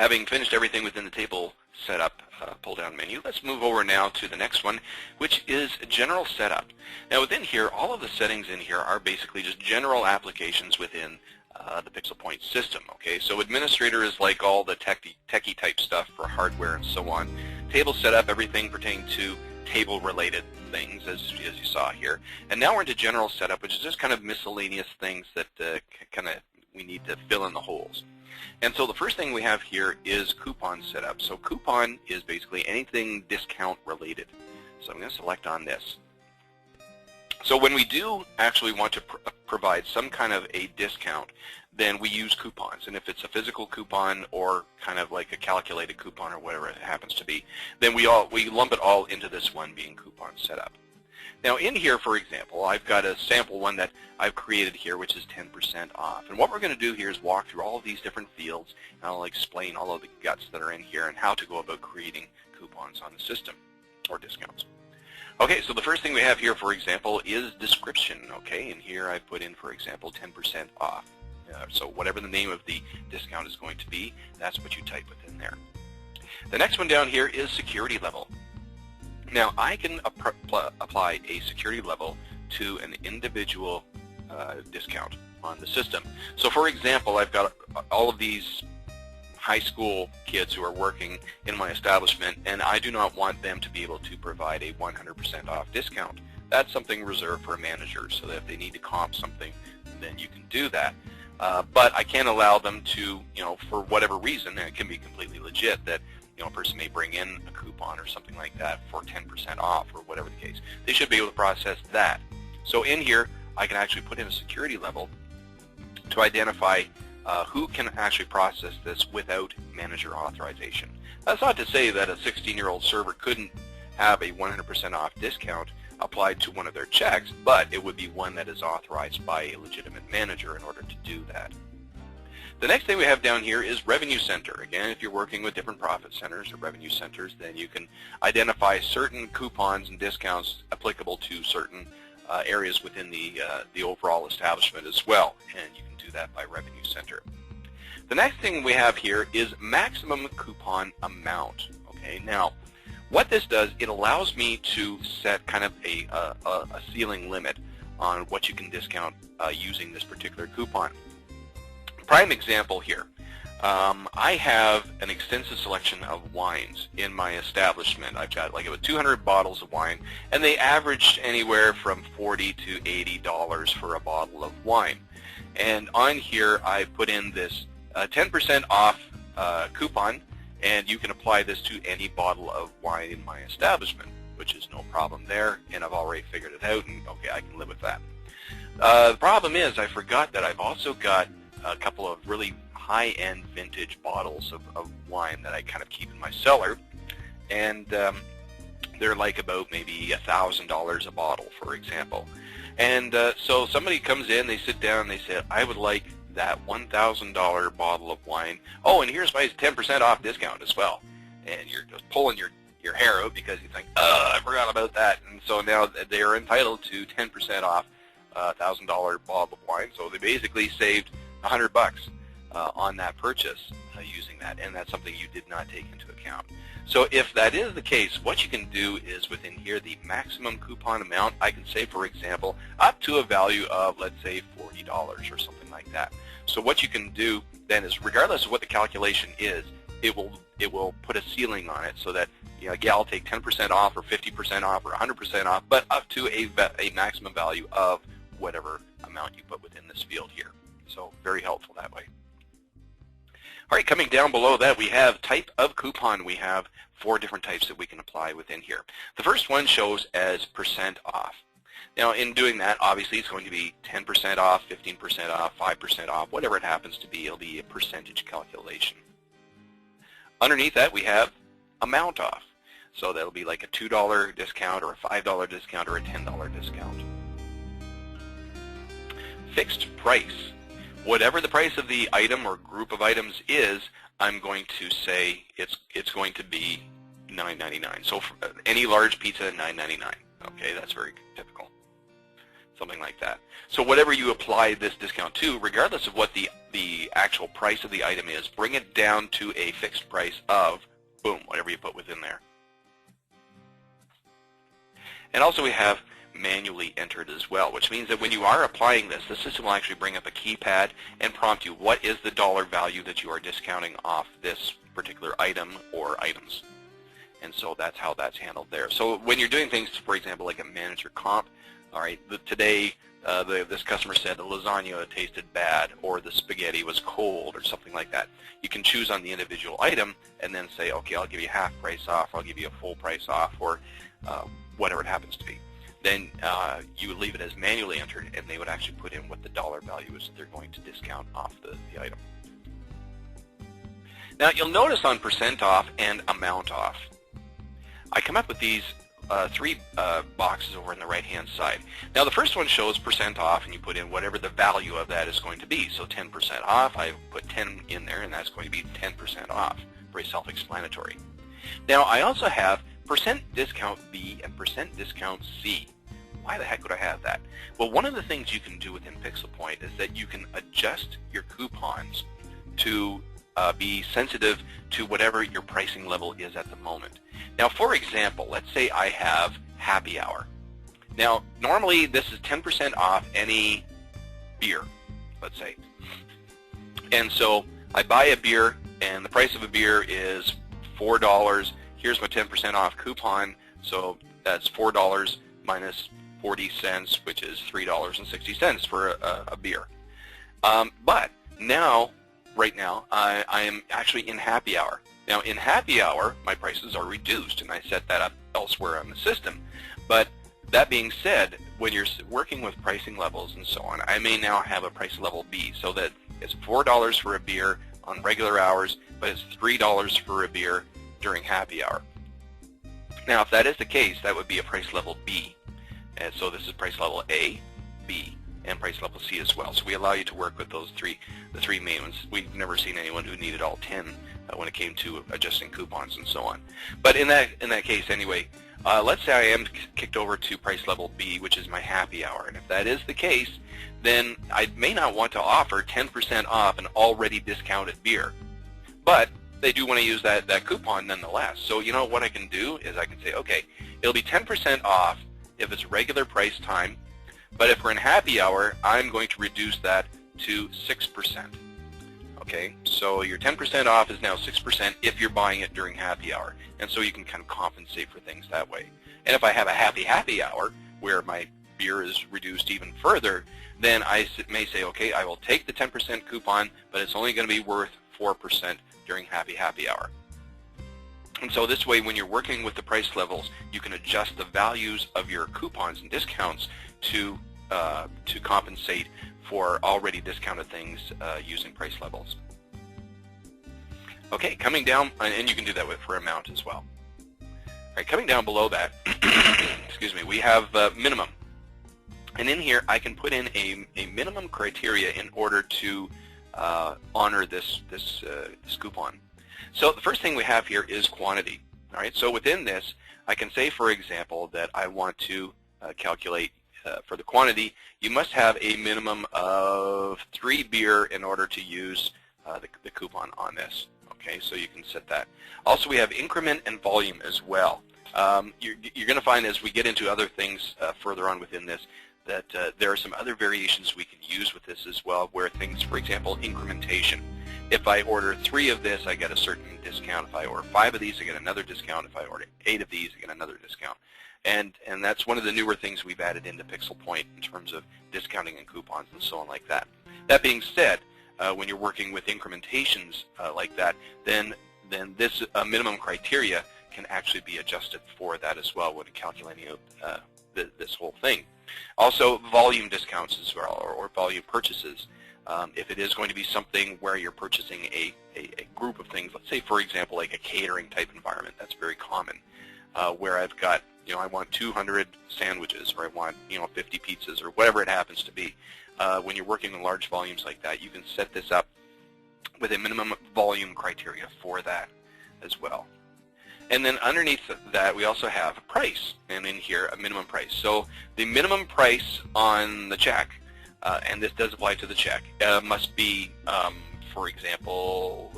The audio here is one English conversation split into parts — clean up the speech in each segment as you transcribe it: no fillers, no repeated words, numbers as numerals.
having finished everything within the table setup pull-down menu, let's move over now to the next one, which is general setup. Now within here, all of the settings in here are basically just general applications within the PixelPoint system. Okay, so administrator is like all the techie type stuff for hardware and so on. Table setup, everything pertaining to table-related things, as you saw here. And now we're into general setup, which is just kind of miscellaneous things that we need to fill in the holes. And so the first thing we have here is coupon setup. So coupon is basically anything discount related. So I'm going to select on this. So when we do actually want to provide some kind of a discount, then we use coupons. And if it's a physical coupon or kind of like a calculated coupon or whatever it happens to be, then we lump it all into this one being coupon setup. Now in here, for example, I've got a sample one that I've created here, which is 10% off. And what we're going to do here is walk through all of these different fields, and I'll explain all of the guts that are in here and how to go about creating coupons on the system, or discounts. Okay, so the first thing we have here, for example, is description. Okay, and here I put in, for example, 10% off. So whatever the name of the discount is going to be, that's what you type within there. The next one down here is security level. Now I can apply a security level to an individual discount on the system. So for example, I've got all of these high school kids who are working in my establishment, and I do not want them to be able to provide a 100% off discount. That's something reserved for a manager, so that if they need to comp something, then you can do that. But I can't allow them to, for whatever reason, and it can be completely legit, that a person may bring in a coupon or something like that for 10% off or whatever the case. They should be able to process that. So in here, I can actually put in a security level to identify who can actually process this without manager authorization. That's not to say that a 16-year-old server couldn't have a 100% off discount applied to one of their checks, but it would be one that is authorized by a legitimate manager in order to do that. The next thing we have down here is revenue center. Again, if you're working with different profit centers or revenue centers, then you can identify certain coupons and discounts applicable to certain areas within the overall establishment as well, and you can do that by revenue center. The next thing we have here is maximum coupon amount. Okay, now what this does, it allows me to set kind of a ceiling limit on what you can discount using this particular coupon. Prime example here. I have an extensive selection of wines in my establishment. I've got like about 200 bottles of wine, and they averaged anywhere from $40 to $80 for a bottle of wine. And on here, I put in this 10% off coupon, and you can apply this to any bottle of wine in my establishment, which is no problem there, and I've already figured it out, and okay, I can live with that. The problem is I forgot that I've also got a couple of really high-end vintage bottles of wine that I kind of keep in my cellar, and they're like about maybe $1,000 a bottle, for example. And so somebody comes in, they sit down, they say, I would like that $1,000 bottle of wine. Oh, and here's my 10% off discount as well. And you're just pulling your hair out because you think, I forgot about that. And so now they are entitled to 10% off $1,000 bottle of wine. So they basically saved $100 on that purchase using that, and that's something you did not take into account. So if that is the case, what you can do is within here, the maximum coupon amount, I can say, for example, up to a value of, let's say, $40 or something like that. So what you can do then is, regardless of what the calculation is, it will put a ceiling on it so that, yeah, I'll take 10% off or 50% off or 100% off, but up to a maximum value of whatever amount you put within this field here. So very helpful that way. All right, coming down below that, we have type of coupon. We have 4 different types that we can apply within here. The first one shows as % off. Now, in doing that, obviously, it's going to be 10% off, 15% off, 5% off, whatever it happens to be. It'll be a percentage calculation. Underneath that, we have amount off. So that'll be like a $2 discount or a $5 discount or a $10 discount. Fixed price. Whatever the price of the item or group of items is, I'm going to say it's going to be $9.99. So for any large pizza, $9.99. Okay, that's very typical. something like that. So whatever you apply this discount to, regardless of what the actual price of the item is, bring it down to a fixed price of, boom, whatever you put within there. And also we have manually entered as well, which means that when you are applying this, the system will actually bring up a keypad and prompt you what is the dollar value that you are discounting off this particular item or items. And so that's how that's handled there. So when you're doing things, for example, like a manager comp, all right, today this customer said the lasagna tasted bad or the spaghetti was cold or something like that. You can choose on the individual item and then say, okay, I'll give you half price off, I'll give you a full price off, or whatever it happens to be. Then you would leave it as manually entered, and they would actually put in what the dollar value is that they're going to discount off the item. Now you'll notice on percent off and amount off, I come up with these three boxes over on the right-hand side. Now the first one shows percent off, and you put in whatever the value of that is going to be. So 10% off, I put 10 in there, and that's going to be 10% off. Very self-explanatory. Now I also have percent discount B and percent discount C. Why the heck would I have that? Well, one of the things you can do within PixelPoint is that you can adjust your coupons to be sensitive to whatever your pricing level is at the moment. Now, for example, let's say I have happy hour. Now, normally this is 10% off any beer, let's say. And so I buy a beer, and the price of a beer is $4. Here's my 10% off coupon, so that's $4 minus 40 cents, which is $3.60 for a beer. But now, right now, I am actually in happy hour. Now, in happy hour, my prices are reduced, and I set that up elsewhere on the system. But that being said, when you're working with pricing levels and so on, I may now have a price level B, so that it's $4 for a beer on regular hours, but it's $3 for a beer during happy hour. Now, if that is the case, that would be a price level B. And so this is price level A, B, and price level C as well. So we allow you to work with those the three main ones. We've never seen anyone who needed all 10 when it came to adjusting coupons and so on. But in that case, anyway, let's say I am kicked over to price level B, which is my happy hour. And if that is the case, then I may not want to offer 10% off an already discounted beer. But they do want to use that coupon nonetheless. So you know what I can do is I can say, okay, it'll be 10% off if it's regular price time, but if we're in happy hour, I'm going to reduce that to 6%. Okay, so your 10% off is now 6% if you're buying it during happy hour, and so you can kind of compensate for things that way. And if I have a happy hour where my beer is reduced even further, then I may say, okay, I will take the 10% coupon, but it's only going to be worth 4% during happy hour. And so this way, when you're working with the price levels, you can adjust the values of your coupons and discounts to compensate for already discounted things using price levels. Okay, coming down, and you can do that for amount as well. All right, coming down below that, excuse me, we have minimum. And in here, I can put in a minimum criteria in order to honor this coupon. So the first thing we have here is quantity. All right, so within this, I can say, for example, that I want to calculate for the quantity, you must have a minimum of 3 beer in order to use the coupon on this. Okay, so you can set that. Also, we have increment and volume as well. You're going to find as we get into other things further on within this that there are some other variations we can use with this as well, where things, for example, incrementation. If I order 3 of this, I get a certain discount. If I order 5 of these, I get another discount. If I order 8 of these, I get another discount. And that's one of the newer things we've added into PixelPoint in terms of discounting and coupons and so on like that. That being said, when you're working with incrementations like that, then this minimum criteria can actually be adjusted for that as well when calculating this whole thing. Also, volume discounts as well, or volume purchases. If it is going to be something where you're purchasing a group of things, let's say, for example, like a catering type environment, that's very common, where I've got, I want 200 sandwiches, or I want, 50 pizzas, or whatever it happens to be. When you're working in large volumes like that, you can set this up with a minimum volume criteria for that as well. And then underneath that, we also have a price, and in here, a minimum price. So the minimum price on the check, and this does apply to the check, must be, for example,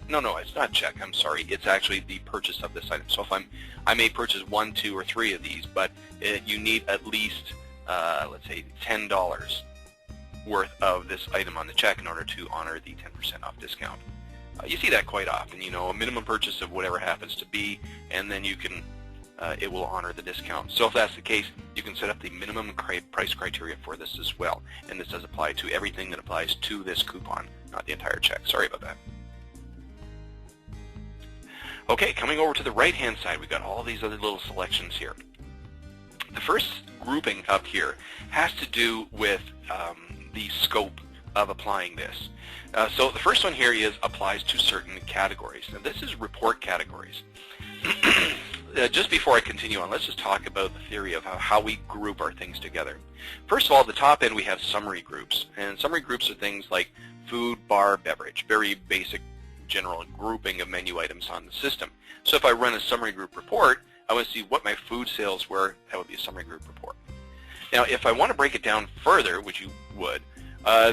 no, it's not check, I'm sorry. It's actually the purchase of this item. So if I may purchase 1, 2, or 3 of these, but you need at least, let's say, $10 worth of this item on the check in order to honor the 10% off discount. You see that quite often, you know, a minimum purchase of whatever happens to be, and then you can, it will honor the discount. So if that's the case, you can set up the minimum price criteria for this as well. And this does apply to everything that applies to this coupon, not the entire check. Sorry about that. Okay, coming over to the right-hand side, we've got all these other little selections here. The first grouping up here has to do with the scope of applying this. So the first one here is applies to certain categories. Now this is report categories. Just before I continue on, let's just talk about the theory of how we group our things together. First of all, at the top end we have summary groups. And summary groups are things like food, bar, beverage. Very basic general grouping of menu items on the system. So if I run a summary group report, I want to see what my food sales were. That would be a summary group report. Now if I want to break it down further, which you would,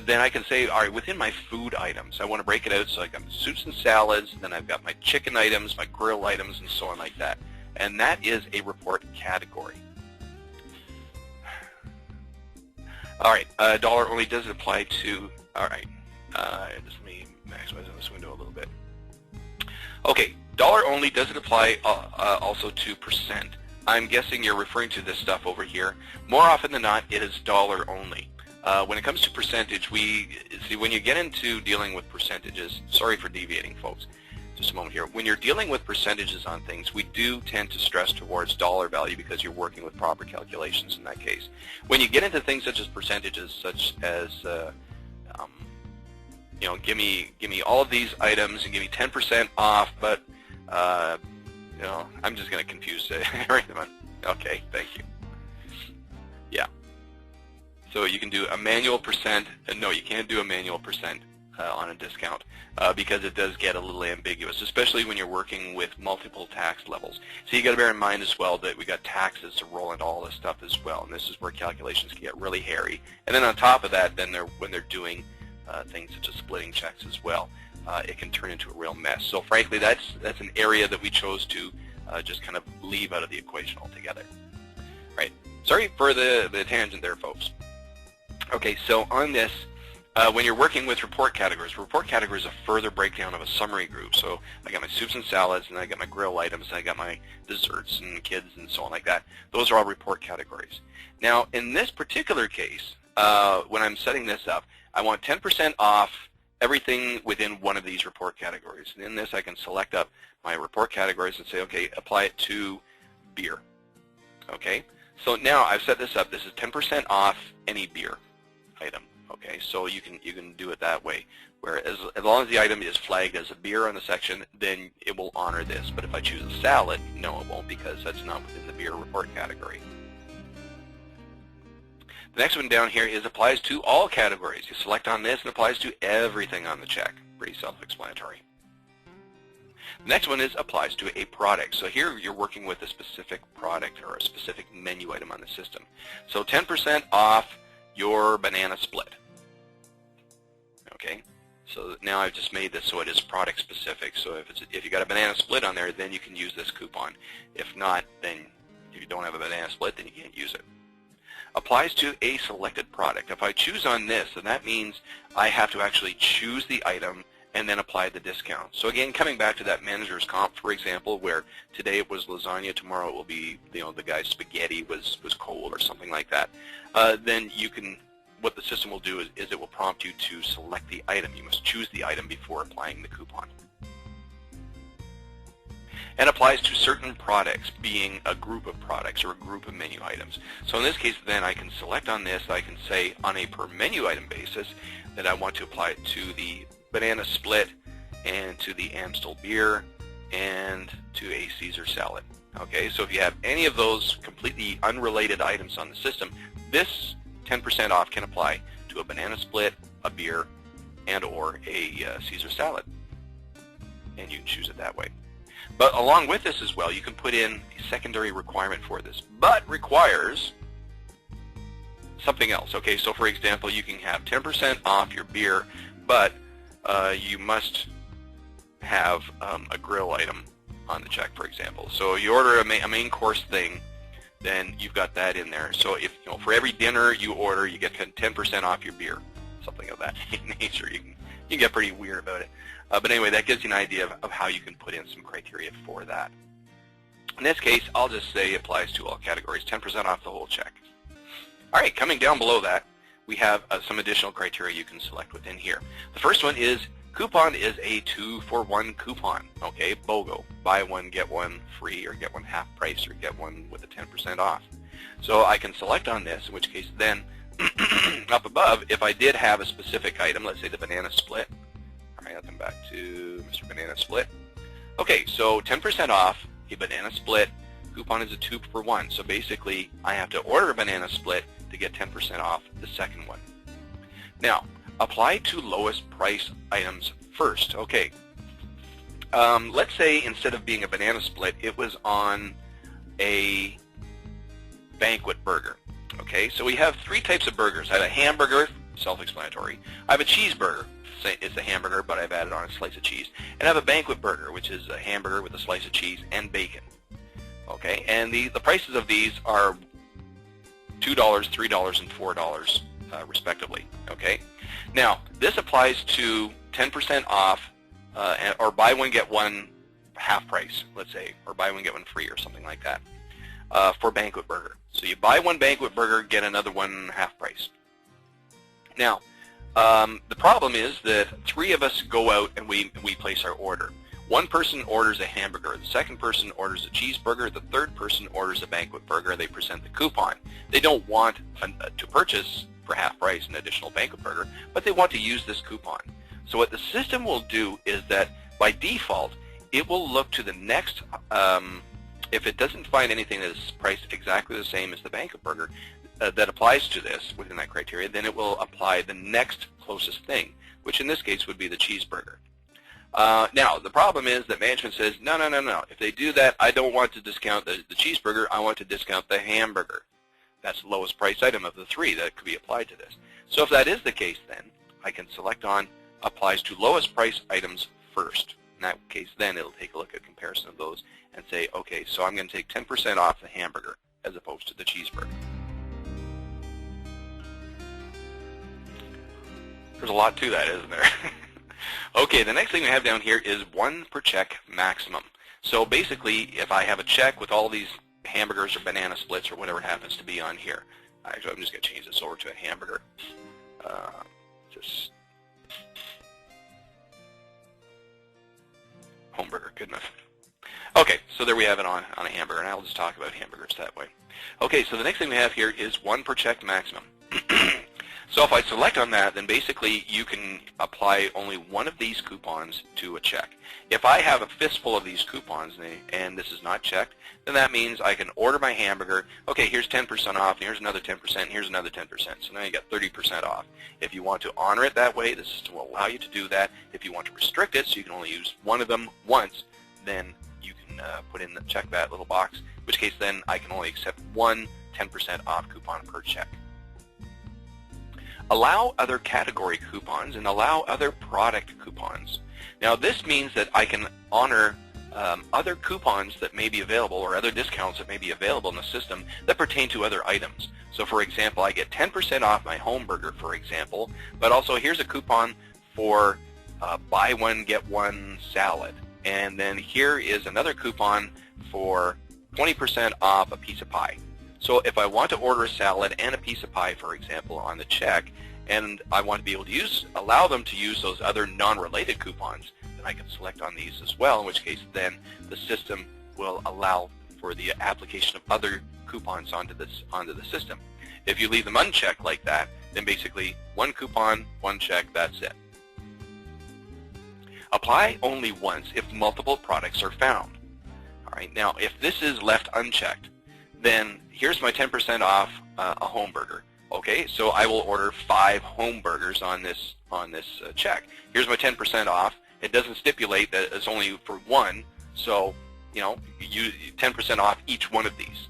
then I can say, all right, within my food items, I want to break it out, so I got my soups and salads, then I've got my chicken items, my grill items, and so on like that. And that is a report category. All right, dollar only does it apply to, all right, just let me maximize this window a little bit. Okay, dollar only does it apply also to percent. I'm guessing you're referring to this stuff over here. More often than not, it is dollar only. When it comes to percentage, when you get into dealing with percentages, sorry for deviating, folks, just a moment here. When you're dealing with percentages on things, we do tend to stress towards dollar value because you're working with proper calculations in that case. When you get into things such as percentages, such as, you know, give me all of these items and give me 10% off, but, you know, I'm just going to confuse everyone. Okay, thank you. Yeah. So you can do a manual percent, and no, you can't do a manual percent on a discount because it does get a little ambiguous, especially when you're working with multiple tax levels. So you got to bear in mind as well that we got taxes to roll into all this stuff as well, and this is where calculations can get really hairy. And then on top of that, then when they're doing things such as splitting checks as well, it can turn into a real mess. So frankly, that's an area that we chose to just kind of leave out of the equation altogether. Right? Sorry for the tangent there, folks. Okay, so on this, when you're working with report categories is a further breakdown of a summary group. So I got my soups and salads, and I got my grill items, and I got my desserts and kids and so on like that. Those are all report categories. Now, in this particular case, when I'm setting this up, I want 10% off everything within one of these report categories. And in this, I can select up my report categories and say, okay, apply it to beer. Okay, so now I've set this up. This is 10% off any beer item. Okay, so you can do it that way, where as long as the item is flagged as a beer on the section, then it will honor this. But if I choose a salad, no, it won't, because that's not within the beer report category. The next one down here is applies to all categories. You select on this and it applies to everything on the check. Pretty self-explanatory. The next one is applies to a product. So here you're working with a specific product or a specific menu item on the system. So 10% off your banana split. Okay, so now I've just made this so it is product specific. So if you got a banana split on there, then you can use this coupon. If not, then if you don't have a banana split, then you can't use it. Applies to a selected product. If I choose on this, then that means I have to actually choose the item and then apply the discount. So again, coming back to that manager's comp, for example, where today it was lasagna, tomorrow it will be, you know, the guy's spaghetti was cold or something like that. Then you can, what the system will do is it will prompt you to select the item. You must choose the item before applying the coupon. And applies to certain products, being a group of products or a group of menu items. So in this case, then I can select on this. I can say on a per menu item basis that I want to apply it to the banana split and to the Amstel beer and to a Caesar salad. Okay, so if you have any of those completely unrelated items on the system, this 10% off can apply to a banana split, a beer, and or a Caesar salad. And you can choose it that way. But along with this as well, you can put in a secondary requirement for this, but requires something else. Okay, so for example, you can have 10% off your beer, but you must have a grill item on the check, for example. So you order a main course thing, then you've got that in there. So if for every dinner you order, you get 10% off your beer, something of that nature. You can get pretty weird about it. But anyway, that gives you an idea of how you can put in some criteria for that. In this case, I'll just say applies to all categories, 10% off the whole check. All right, coming down below that, we have some additional criteria you can select within here. The first one is coupon is a 2-for-1 coupon. Okay, BOGO, buy one, get one free, or get one half price, or get one with a 10% off. So I can select on this, in which case then up above, if I did have a specific item, let's say the banana split. All right, I'll come back to Mr. Banana Split. Okay, so 10% off a banana split. Coupon is a 2-for-1. So basically, I have to order a banana split to get 10% off the second one. Now, apply to lowest price items first. Okay, let's say instead of being a banana split, it was on a banquet burger. Okay, so we have three types of burgers. I have a hamburger, self-explanatory. I have a cheeseburger. It's a hamburger, but I've added on a slice of cheese. And I have a banquet burger, which is a hamburger with a slice of cheese and bacon. Okay, and the prices of these are $2, $3, and $4, respectively. Okay, now this applies to 10% off, or buy one get one half price, let's say, or buy one get one free, or something like that, for banquet burger. So you buy one banquet burger, get another one half price. Now, the problem is that three of us go out and we place our order. One person orders a hamburger, the second person orders a cheeseburger, the third person orders a banquet burger. They present the coupon. They don't want to purchase for half price an additional banquet burger, but they want to use this coupon. So what the system will do is that by default, it will look to the next, if it doesn't find anything that is priced exactly the same as the banquet burger that applies to this within that criteria, then it will apply the next closest thing, which in this case would be the cheeseburger. Now, the problem is that management says, no. If they do that, I don't want to discount the cheeseburger. I want to discount the hamburger. That's the lowest price item of the three that could be applied to this. So if that is the case, then I can select on applies to lowest price items first. In that case, then it'll take a look at comparison of those and say, okay, so I'm going to take 10% off the hamburger as opposed to the cheeseburger. There's a lot to that, isn't there? Okay, the next thing we have down here is 1 per check maximum. So basically, if I have a check with all these hamburgers or banana splits or whatever it happens to be on here, actually I'm just going to change this over to a hamburger. Just home burger, good enough. Okay, so there we have it on a hamburger, and I'll just talk about hamburgers that way. Okay, so the next thing we have here is 1 per check maximum. So if I select on that, then basically you can apply only one of these coupons to a check. If I have a fistful of these coupons and this is not checked, then that means I can order my hamburger. Okay, here's 10% off, and here's another 10%, and here's another 10%. So now you got 30% off. If you want to honor it that way, the system will allow you to do that. If you want to restrict it so you can only use one of them once, then you can put in the check that little box, in which case then I can only accept one 10% off coupon per check. Allow other category coupons and allow other product coupons. Now this means that I can honor other coupons that may be available or other discounts that may be available in the system that pertain to other items. So for example, I get 10% off my home burger, for example, but also here's a coupon for buy one, get one salad. And then here is another coupon for 20% off a piece of pie. So if I want to order a salad and a piece of pie, for example, on the check, and I want to be able to allow them to use those other non-related coupons, then I can select on these as well, in which case then the system will allow for the application of other coupons onto the system. If you leave them unchecked like that, then basically one coupon, one check, that's it. Apply only once if multiple products are found. All right, now if this is left unchecked, then here's my 10% off a home burger. Okay, so I will order 5 home burgers on this check. Here's my 10% off. It doesn't stipulate that it's only for one, so you 10% off each one of these.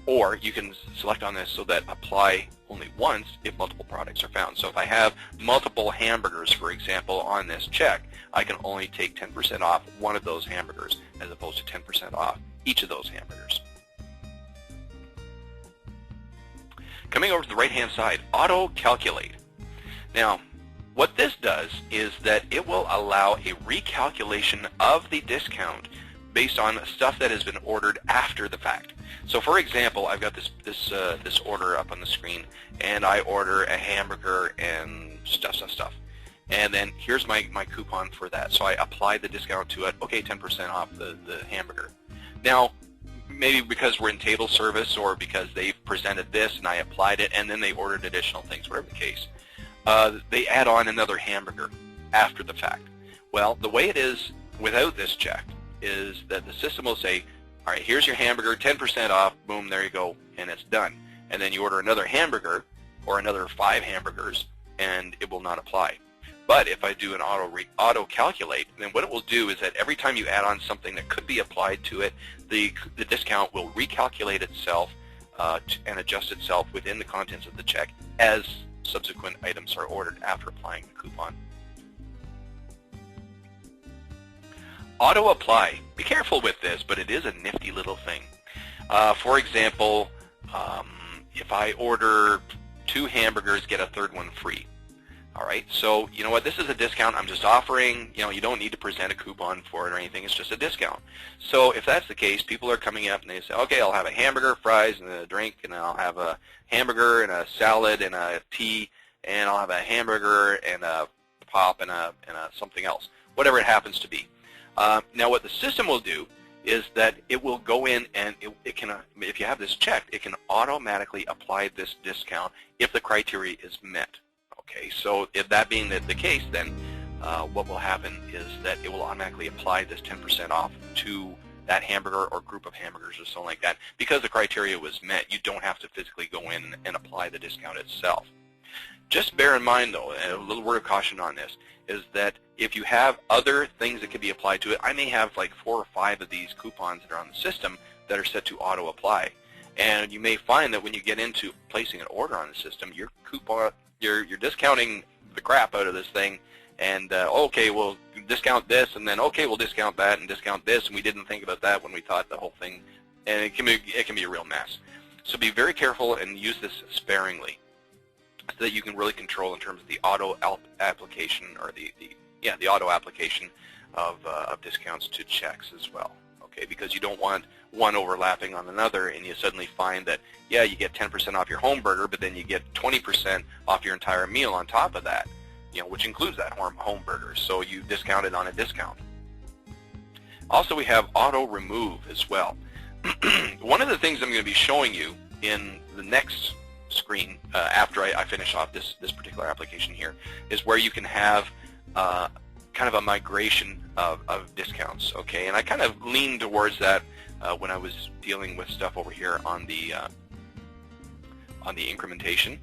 Or you can select on this so that apply only once if multiple products are found. So if I have multiple hamburgers, for example, on this check, I can only take 10% off one of those hamburgers as opposed to 10% off each of those hamburgers. Coming over to the right-hand side, Auto Calculate. Now, what this does is that it will allow a recalculation of the discount based on stuff that has been ordered after the fact. So for example, I've got this order up on the screen, and I order a hamburger and stuff. And then here's my coupon for that. So I apply the discount to it. Okay, 10% off the hamburger. Now, maybe because we're in table service or because they've presented this and I applied it and then they ordered additional things, whatever the case, they add on another hamburger after the fact. Well, the way it is without this check is that the system will say, all right, here's your hamburger, 10% off, boom, there you go, and it's done. And then you order another hamburger or another 5 hamburgers, and it will not apply. But if I do an auto calculate, then what it will do is that every time you add on something that could be applied to it, the discount will recalculate itself and adjust itself within the contents of the check as subsequent items are ordered after applying the coupon. Auto apply. Be careful with this, but it is a nifty little thing. For example, if I order 2 hamburgers, get a 3rd one free. All right, so you know what, this is a discount I'm just offering. You don't need to present a coupon for it or anything. It's just a discount. So if that's the case, people are coming up and they say, okay, I'll have a hamburger, fries, and a drink, and I'll have a hamburger and a salad and a tea, and I'll have a hamburger and a pop and a something else, whatever it happens to be. Now what the system will do is that it will go in and it can, if you have this checked, it can automatically apply this discount if the criteria is met. Okay, so if that being the case, then what will happen is that it will automatically apply this 10% off to that hamburger or group of hamburgers or something like that. Because the criteria was met, you don't have to physically go in and apply the discount itself. Just bear in mind, though, and a little word of caution on this, is that if you have other things that can be applied to it, I may have like 4 or 5 of these coupons that are on the system that are set to auto-apply. And you may find that when you get into placing an order on the system, your coupon, you're discounting the crap out of this thing, and okay, we'll discount this, and then okay, we'll discount that and discount this, and we didn't think about that when we thought the whole thing, and it can be a real mess. So be very careful and use this sparingly, so that you can really control in terms of the auto application or the auto application of discounts to checks as well. Okay, because you don't want one overlapping on another, and you suddenly find that, yeah, you get 10% off your home burger, but then you get 20% off your entire meal on top of that, which includes that home burger. So you discounted on a discount. Also, we have auto remove as well. One of the things I'm going to be showing you in the next screen after I finish off this particular application here is where you can have kind of a migration of discounts, okay? And I kind of leaned towards that when I was dealing with stuff over here on the incrementation.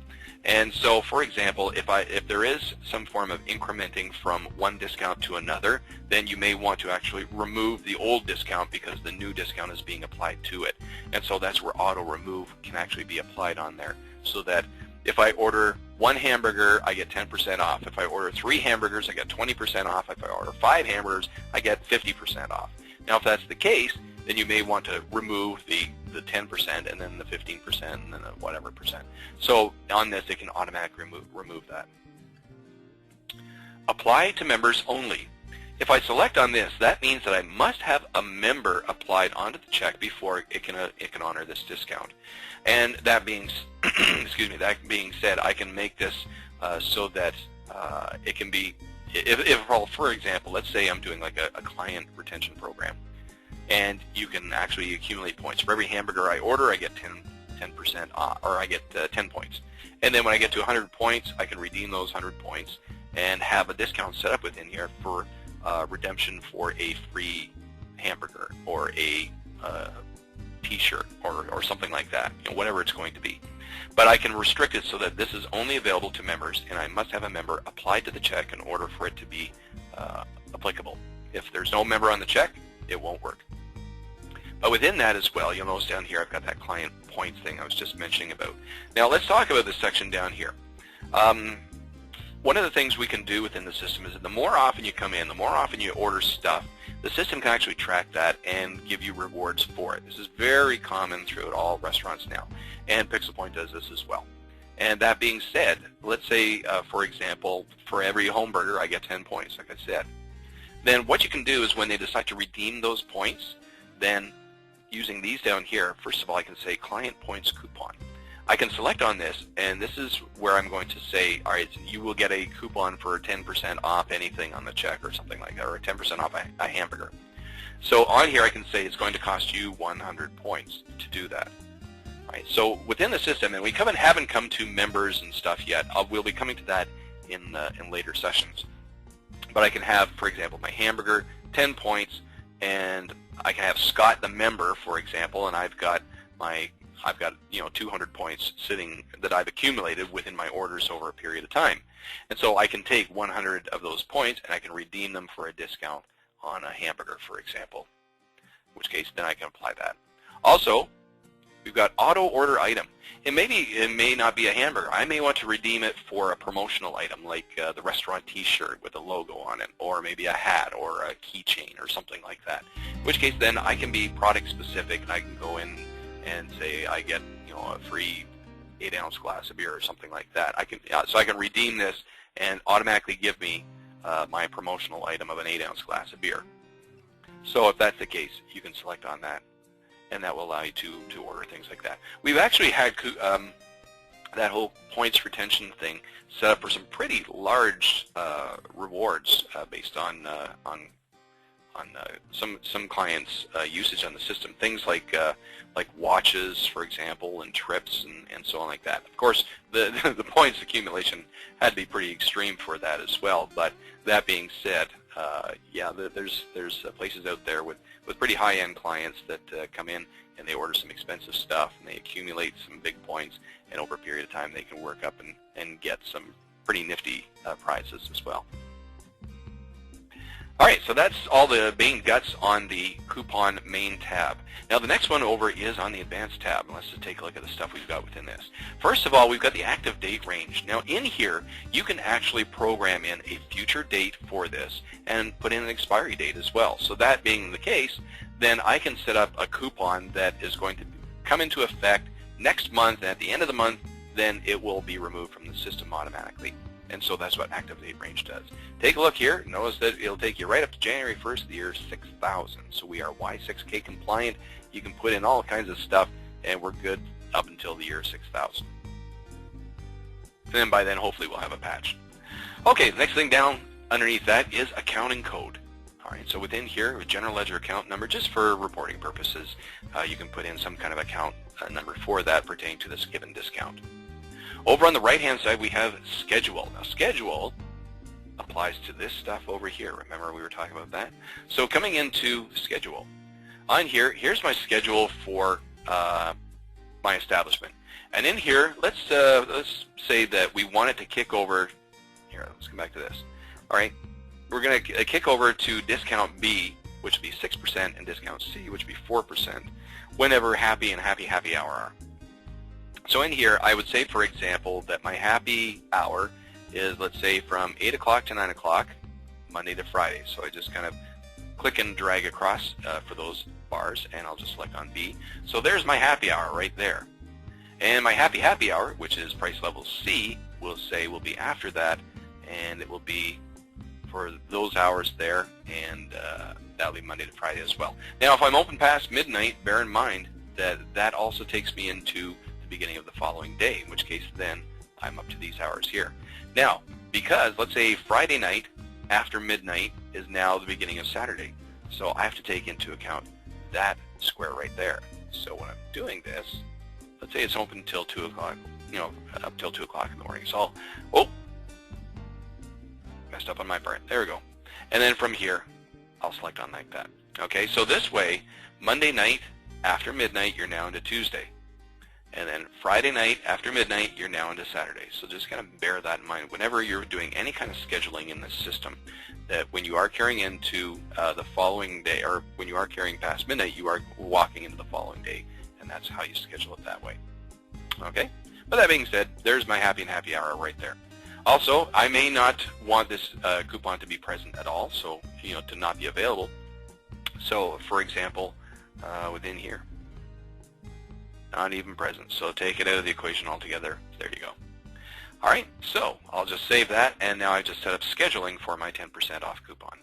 And so, for example, if there is some form of incrementing from one discount to another, then you may want to actually remove the old discount because the new discount is being applied to it. And so that's where auto remove can actually be applied on there, so that if I order 1 hamburger, I get 10% off. If I order 3 hamburgers, I get 20% off. If I order 5 hamburgers, I get 50% off. Now, if that's the case, then you may want to remove the 10% and then the 15% and then the whatever percent. So on this, it can automatically remove that. Apply to members only. If I select on this, that means that I must have a member applied onto the check before it can honor this discount. And that being excuse me, that being said, I can make this so that it can be, for example, let's say I'm doing like a client retention program, and you can actually accumulate points. For every hamburger I order, I get 10% off, or I get 10 points. And then when I get to 100 points, I can redeem those 100 points and have a discount set up within here for redemption for a free hamburger or a t-shirt or something like that, whatever it's going to be. But I can restrict it so that this is only available to members, and I must have a member applied to the check in order for it to be applicable. If there's no member on the check, it won't work. But within that as well, you'll notice down here I've got that client points thing I was just mentioning about. Now let's talk about this section down here. One of the things we can do within the system is that the more often you come in, the more often you order stuff, the system can actually track that and give you rewards for it. This is very common throughout all restaurants now, and PixelPoint does this as well. And that being said, let's say, for example, for every home burger I get 10 points, like I said. Then what you can do is when they decide to redeem those points, then using these down here, first of all I can say Client Points Coupon. I can select on this, and this is where I'm going to say, all right, you will get a coupon for 10% off anything on the check or something like that, or 10% off a hamburger. So on here I can say it's going to cost you 100 points to do that. All right, so within the system, and we haven't come to members and stuff yet. We'll be coming to that in later sessions. But I can have, for example, my hamburger, 10 points, and I can have Scott the member, for example, and I've got 200 points sitting that I've accumulated within my orders over a period of time. And so I can take 100 of those points and I can redeem them for a discount on a hamburger, for example, in which case then I can apply that. Also, we've got auto order item. It may not be a hamburger. I may want to redeem it for a promotional item like the restaurant t-shirt with a logo on it, or maybe a hat or a keychain or something like that. In which case then I can be product specific and I can go in and say I get a free 8-ounce glass of beer or something like that. So I can redeem this and automatically give me my promotional item of an 8-ounce glass of beer. So if that's the case, you can select on that, and that will allow you to order things like that. We've actually had that whole points retention thing set up for some pretty large rewards based on some clients' usage on the system. Things like watches, for example, and trips and so on like that. Of course, the points accumulation had to be pretty extreme for that as well. But that being said, yeah, there's places out there with pretty high-end clients that come in and they order some expensive stuff and they accumulate some big points, and over a period of time they can work up and get some pretty nifty prizes as well. All right, so that's all the main guts on the coupon main tab. Now the next one over is on the advanced tab. Let's just take a look at the stuff we've got within this. First of all, we've got the active date range. Now in here, you can actually program in a future date for this and put in an expiry date as well. So that being the case, then I can set up a coupon that is going to come into effect next month, and at the end of the month, then it will be removed from the system automatically. And so that's what active date range does. Take a look here. Notice that it'll take you right up to January 1st of the year 6000. So we are Y6K compliant. You can put in all kinds of stuff, and we're good up until the year 6000. And then by then, hopefully, we'll have a patch. Okay, the next thing down underneath that is accounting code. All right, so within here, with general ledger account number, just for reporting purposes, you can put in some kind of account number for that pertaining to this given discount. Over on the right-hand side, we have schedule. Now, schedule applies to this stuff over here. Remember we were talking about that? So coming into schedule, on here, here's my schedule for my establishment. And in here, let's say that we want it to kick over. Here, let's come back to this. All right, we're going to kick over to discount B, which would be 6%, and discount C, which would be 4%, whenever happy and happy hour are. So in here, I would say, for example, that my happy hour is, let's say, from 8 o'clock to 9 o'clock, Monday to Friday. So I just kind of click and drag across for those bars, and I'll just select on B. So there's my happy hour right there. And my happy hour, which is price level C, will be after that, and it will be for those hours there, and that'll be Monday to Friday as well. Now, if I'm open past midnight, bear in mind that that also takes me into beginning of the following day, in which case then I'm up to these hours here. Now, because let's say Friday night after midnight is now the beginning of Saturday, so I have to take into account that square right there. So when I'm doing this, let's say it's open until 2 o'clock, up till 2 o'clock in the morning. So messed up on my part. There we go. And then from here, I'll select on like that. Okay, so this way, Monday night after midnight, you're now into Tuesday. And then Friday night after midnight, you're now into Saturday. So just kind of bear that in mind whenever you're doing any kind of scheduling in this system, that when you are carrying into the following day, or when you are carrying past midnight, you are walking into the following day, and that's how you schedule it that way. Okay? But that being said, there's my happy and happy hour right there. Also, I may not want this coupon to be present at all, so, to not be available. So, for example, within here, not even present. So take it out of the equation altogether. There you go. All right, so I'll just save that, and now I just set up scheduling for my 10% off coupon.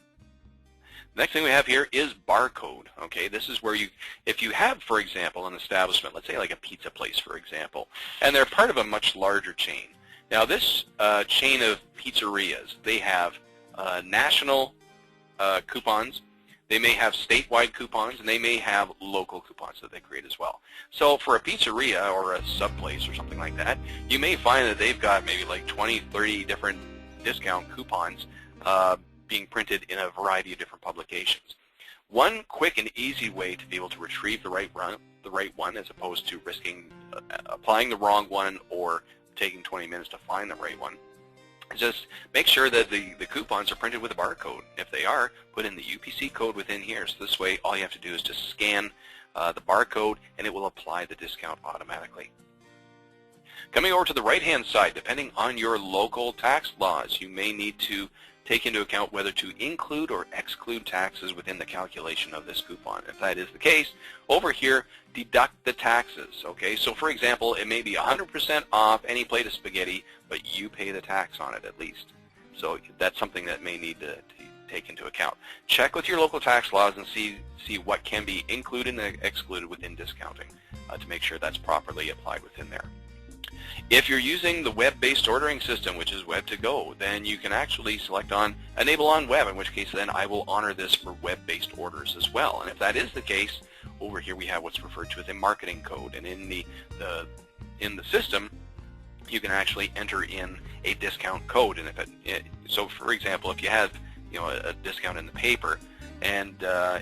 Next thing we have here is barcode. Okay, this is where if you have, for example, an establishment, let's say like a pizza place, for example, and they're part of a much larger chain. Now this chain of pizzerias, they have national coupons. They may have statewide coupons, and they may have local coupons that they create as well. So for a pizzeria or a sub place or something like that, you may find that they've got maybe like 20, 30 different discount coupons being printed in a variety of different publications. One quick and easy way to be able to retrieve the right one, as opposed to risking applying the wrong one or taking 20 minutes to find the right one, just make sure that the coupons are printed with a barcode. If they are, put in the UPC code within here. So this way, all you have to do is just scan the barcode, and it will apply the discount automatically. Coming over to the right-hand side, depending on your local tax laws, you may need to take into account whether to include or exclude taxes within the calculation of this coupon. If that is the case, over here, deduct the taxes. Okay, so for example, it may be 100% off any plate of spaghetti, but you pay the tax on it at least. So that's something that may need to take into account. Check with your local tax laws and see what can be included and excluded within discounting to make sure that's properly applied within there. If you're using the web-based ordering system, which is Web2Go, then you can actually select on Enable on Web, in which case then I will honor this for web-based orders as well. And if that is the case, over here we have what's referred to as a marketing code. And in the system, you can actually enter in a discount code. And so for example, if you have a discount in the paper and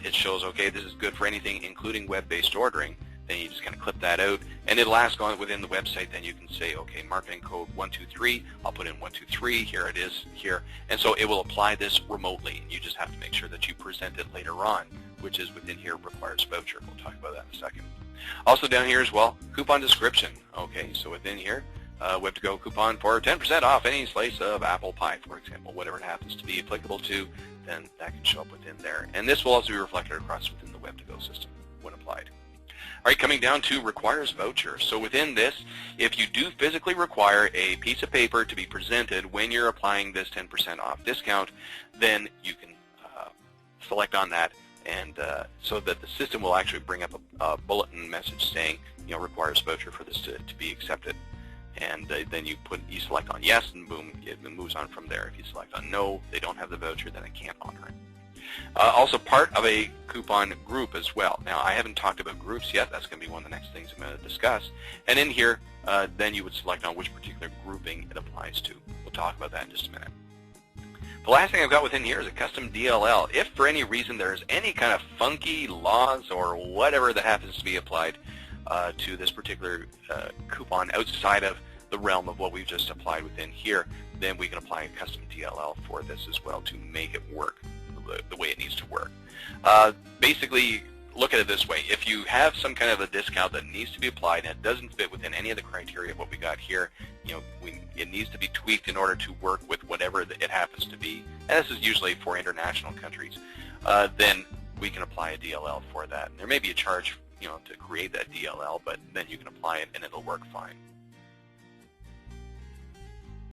it shows, okay, this is good for anything including web-based ordering, then you just kind of clip that out, and it'll ask on within the website. Then you can say, okay, marketing code 123. I'll put in 123. Here it is here, and so it will apply this remotely. You just have to make sure that you present it later on, which is within here requires voucher. We'll talk about that in a second. Also down here as well, coupon description. Okay, so within here, Web2Go coupon for 10% off any slice of apple pie, for example, whatever it happens to be applicable to, then that can show up within there, and this will also be reflected across within the Web2Go system when applied. All right, coming down to requires voucher. So within this, if you do physically require a piece of paper to be presented when you're applying this 10% off discount, then you can select on that, and so that the system will actually bring up a bulletin message saying, requires voucher for this to be accepted. And then you select on yes, and boom, it moves on from there. If you select on no, they don't have the voucher, then it can't honor it. Also part of a coupon group as well. Now, I haven't talked about groups yet. That's going to be one of the next things I'm going to discuss. And in here, then you would select on which particular grouping it applies to. We'll talk about that in just a minute. The last thing I've got within here is a custom DLL. If for any reason there's any kind of funky laws or whatever that happens to be applied to this particular coupon outside of the realm of what we've just applied within here, then we can apply a custom DLL for this as well to make it work the way it needs to work. Basically, look at it this way. If you have some kind of a discount that needs to be applied and it doesn't fit within any of the criteria of what we got here, it needs to be tweaked in order to work with whatever it happens to be, and this is usually for international countries, then we can apply a DLL for that. And there may be a charge to create that DLL, but then you can apply it and it'll work fine.